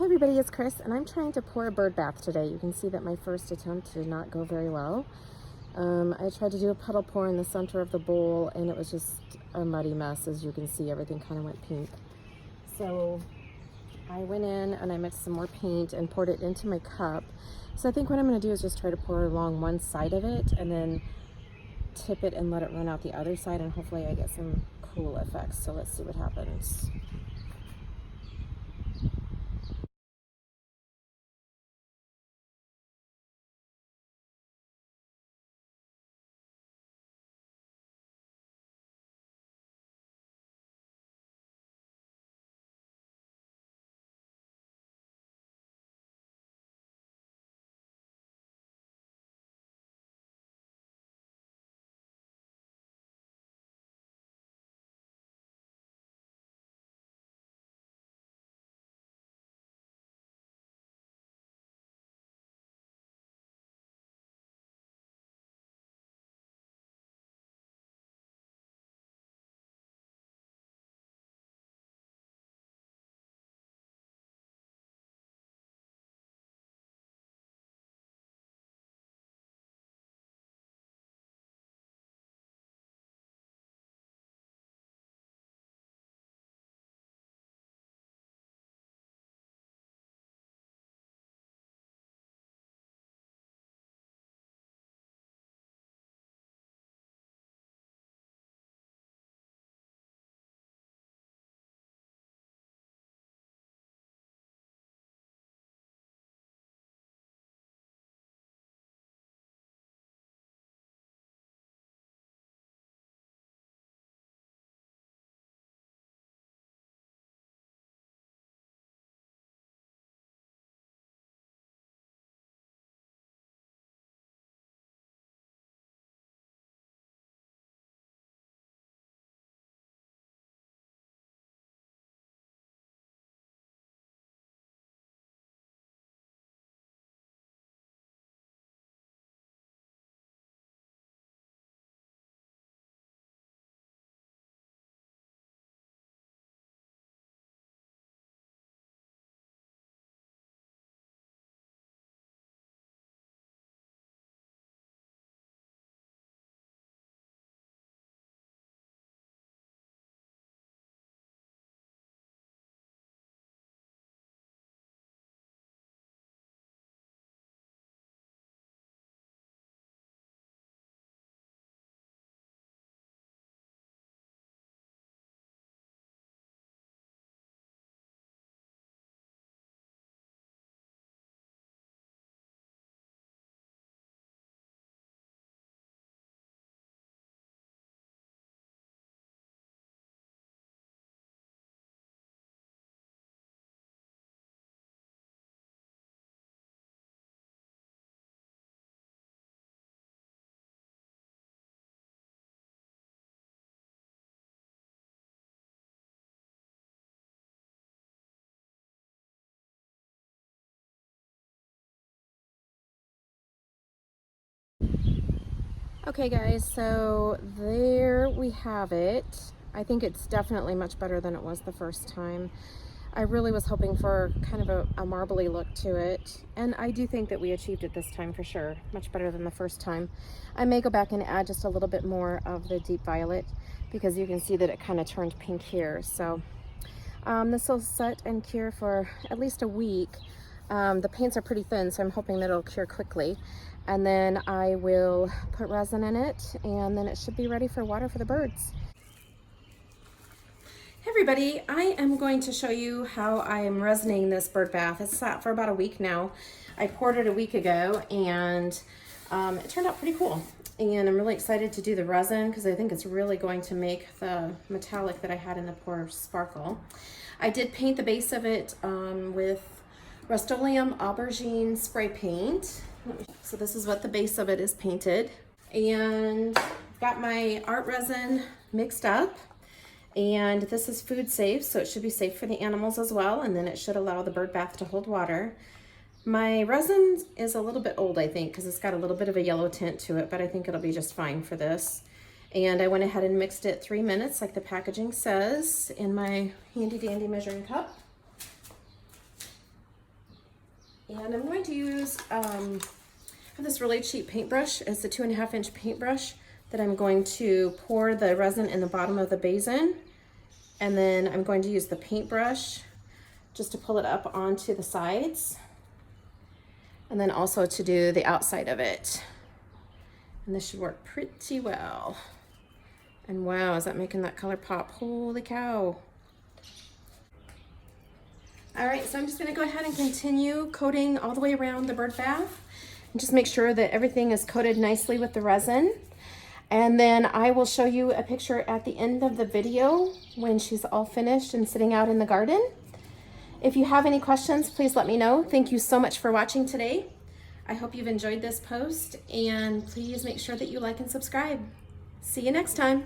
Hi everybody, it's Chris and I'm trying to pour a bird bath today. You can see that my first attempt did not go very well. I tried to do a puddle pour in the center of the bowl and it was just a muddy mess. As you can see, everything kind of went pink. So I went in and I mixed some more paint and poured it into my cup. So I think what I'm going to do is just try to pour along one side of it and then tip it and let it run out the other side, and hopefully I get some cool effects. So let's see what happens. Okay guys, so there we have it. I think it's definitely much better than it was the first time. I really was hoping for kind of a marbly look to it, and I do think that we achieved it this time for sure. Much better than the first time. I may go back and add just a little bit more of the deep violet because you can see that it kind of turned pink here. So this will set and cure for at least a week. The paints are pretty thin, so I'm hoping that it'll cure quickly. And then I will put resin in it, and then it should be ready for water for the birds. Hey everybody, I am going to show you how I am resinating this bird bath. It's sat for about a week now. I poured it a week ago, and it turned out pretty cool. And I'm really excited to do the resin because I think it's really going to make the metallic that I had in the pour sparkle. I did paint the base of it with Rust-Oleum Aubergine spray paint. So this is what the base of it is painted. And got my Art Resin mixed up. And this is food safe, so it should be safe for the animals as well. And then it should allow the bird bath to hold water. My resin is a little bit old, I think, because it's got a little bit of a yellow tint to it, but I think it'll be just fine for this. And I went ahead and mixed it 3 minutes like the packaging says in my handy dandy measuring cup. And I'm going to use, I have this really cheap paintbrush. It's a 2.5 inch paintbrush that I'm going to pour the resin in the bottom of the basin. And then I'm going to use the paintbrush just to pull it up onto the sides. And then also to do the outside of it. And this should work pretty well. And wow, is that making that color pop? Holy cow. All right, so I'm just gonna go ahead and continue coating all the way around the bird bath and just make sure that everything is coated nicely with the resin. And then I will show you a picture at the end of the video when she's all finished and sitting out in the garden. If you have any questions, please let me know. Thank you so much for watching today. I hope you've enjoyed this post, and please make sure that you like and subscribe. See you next time.